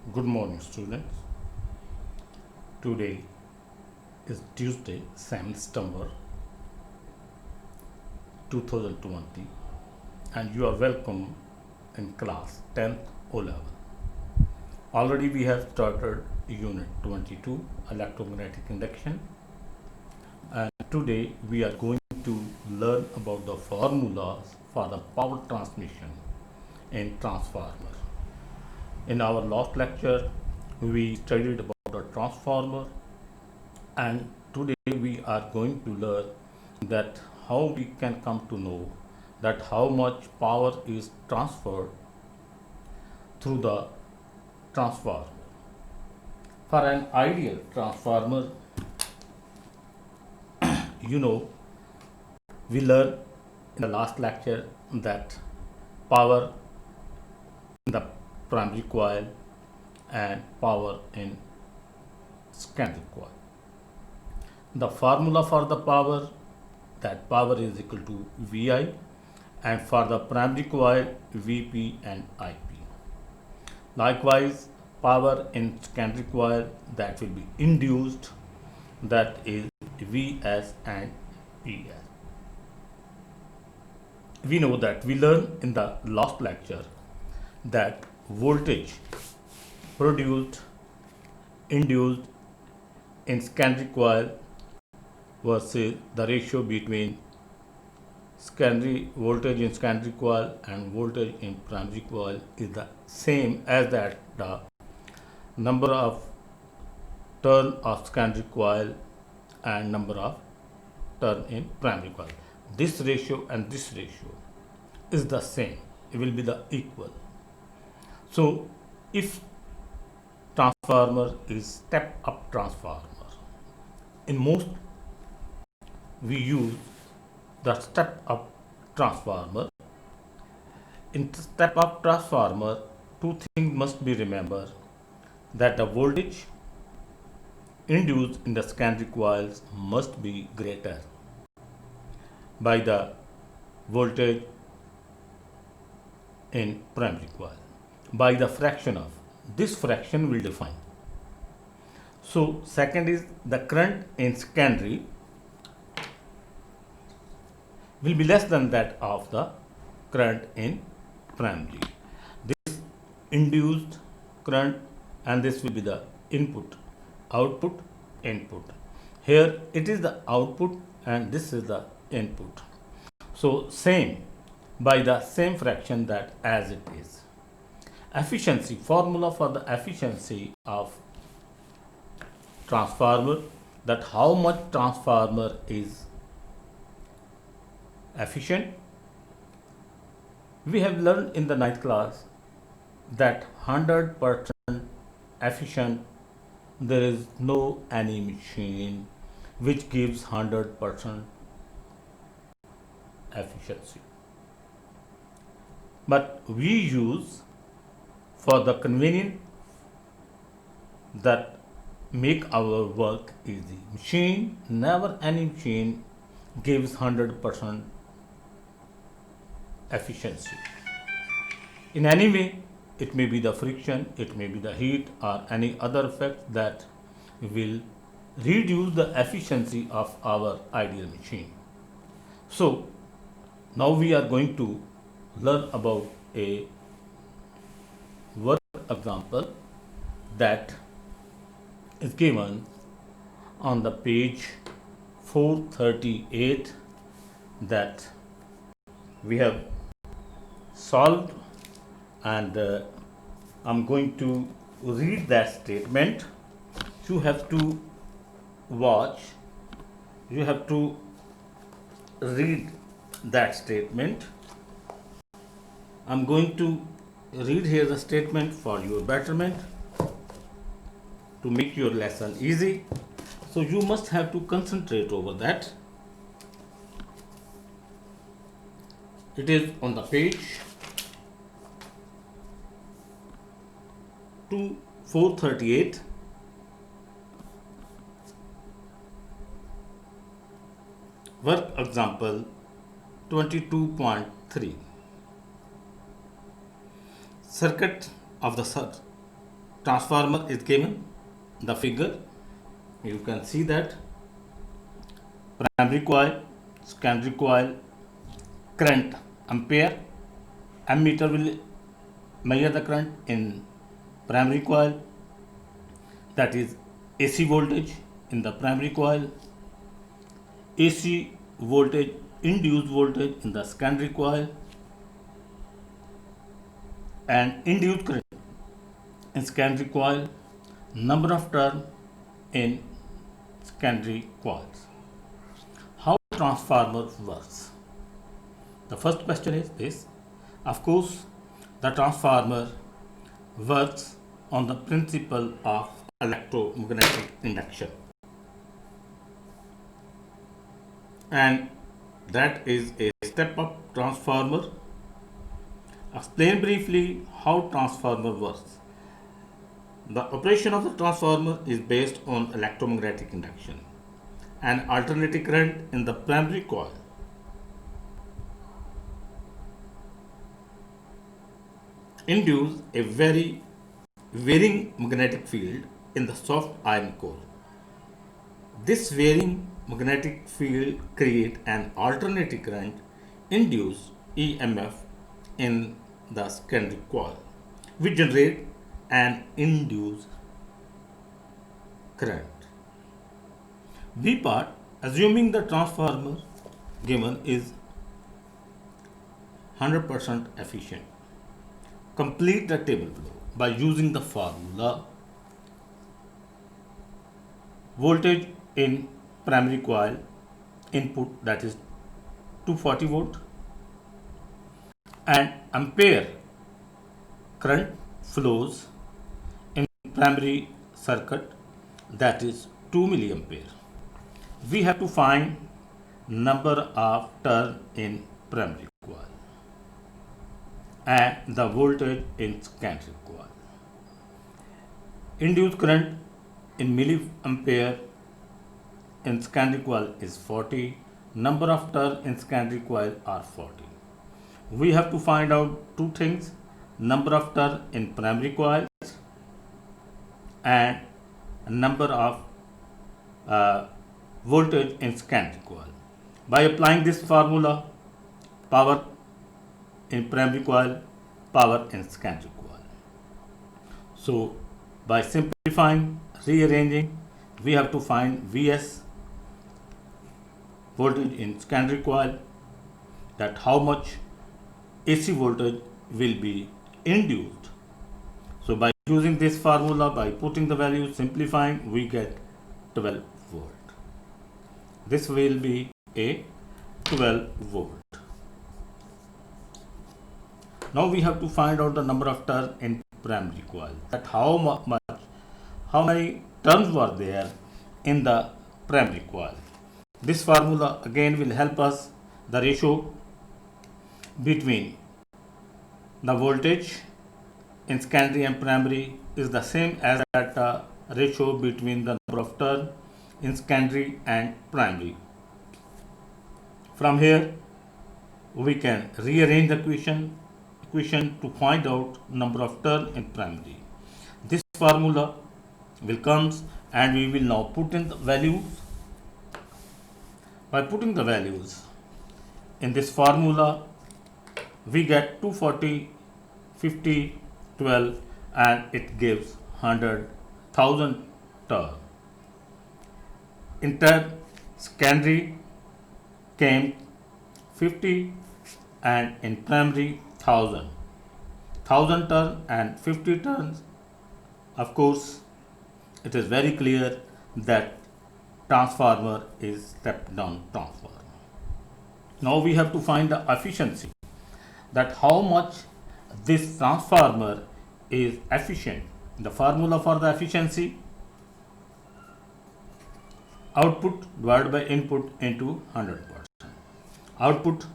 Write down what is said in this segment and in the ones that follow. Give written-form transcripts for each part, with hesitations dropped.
Good morning, students. Today is Tuesday, 7th September 2020, and you are welcome in class 10th O level. Already we have started Unit 22, Electromagnetic Induction, and today we are going to learn about the formulas for the power transmission in transformer. In our last lecture, we studied about the transformer, and today we are going to learn that how we can come to know that how much power is transferred through the transformer. For an ideal transformer, you know, we learned in the last lecture that power in the primary coil and power in secondary coil. The formula for the power, that power is equal to VI, and for the primary coil VP and IP. Likewise, power in secondary coil, that will be induced, that is Vs and Ps. We know that we learned in the last lecture that voltage produced, induced in secondary coil versus the ratio between secondary voltage in secondary coil and voltage in primary coil is the same as that the number of turn of secondary coil and number of turn in primary coil. This ratio and this ratio is the same. It will be the equal. So if transformer is step up transformer, in most we use the step up transformer. In step up transformer, two things must be remembered, that the voltage induced in the secondary coils must be greater by the voltage in primary coil by the fraction of. This fraction will define. So second is the current in secondary will be less than that of the current in primary. This induced current, and this will be the input, output, input. Here it is the output and this is the input. So same by the same fraction that as it is. Efficiency, formula for the efficiency of transformer, that how much transformer is efficient. We have learned in the ninth class that 100% efficient, there is no any machine which gives 100% efficiency. But we use for the convenience that make our work easy. Machine, never any machine gives 100% efficiency. In any way, it may be the friction, it may be the heat, or any other effect that will reduce the efficiency of our ideal machine. So, now we are going to learn about a work example that is given on the page 438, that we have solved, and I'm going to read that statement. You have to watch, you have to read that statement. I'm going to read here the statement for your betterment to make your lesson easy. So you must have to concentrate over that. It is on the page 438. Work example 22.3. Circuit of the transformer is given. The figure, you can see that primary coil, secondary coil, current ampere, ammeter will measure the current in primary coil, that is AC voltage in the primary coil, AC voltage, induced voltage in the secondary coil, and induced current in secondary coil, number of turn in secondary coils. How transformer works? The first question is this. Of course, the transformer works on the principle of electromagnetic induction, and that is a step-up transformer. Explain briefly how transformer works. The operation of the transformer is based on electromagnetic induction and alternating current in the primary coil induce a very varying magnetic field in the soft iron core. This varying magnetic field create an alternating current induce EMF in the secondary coil, which generate an induced current. B part, assuming the transformer given is 100% efficient. Complete the table below by using the formula. Voltage in primary coil input, that is 240 volt, and ampere current flows in primary circuit, that is 2 milliampere. We have to find number of turn in primary coil and the voltage in secondary coil. Induced current in milliampere in secondary coil is 40. Number of turn in secondary coil are 40. We have to find out two things: number of turn in primary coils and number of voltage in secondary coil. By applying this formula, power in primary coil, power in secondary coil. So by simplifying, rearranging, we have to find Vs, voltage in secondary coil, that how much AC voltage will be induced. So by using this formula, by putting the value, simplifying, we get 12 volt. This will be a 12 volt. Now we have to find out the number of turns in primary coil, that how many turns were there in the primary coil. This formula again will help us. The ratio between the voltage in secondary and primary is the same as that ratio between the number of turns in secondary and primary. From here, we can rearrange the equation to find out number of turns in primary. This formula will comes and we will now put in the values. By putting the values in this formula, we get 240, 50, 12, and it gives 100,000 turn. In turn, secondary came 50 and in primary 1000 turn and 50 turns. Of course, it is very clear that transformer is step down transformer. Now we have to find the efficiency, that how much this transformer is efficient. The formula for the efficiency: output divided by input into 100%. Output,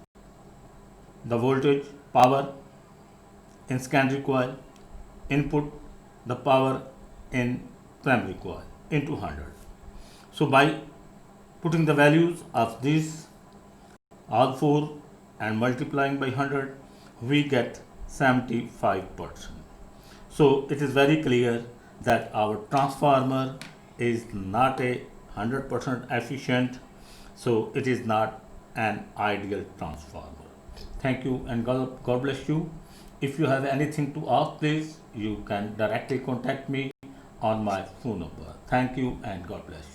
the voltage, power in secondary coil, input, the power in primary coil into 100. So by putting the values of these all four and multiplying by 100, we get 75%. So it is very clear that our transformer is not a 100% efficient, so it is not an ideal transformer. Thank you and God bless you. If you have anything to ask, please, you can directly contact me on my phone number. Thank you and God bless you.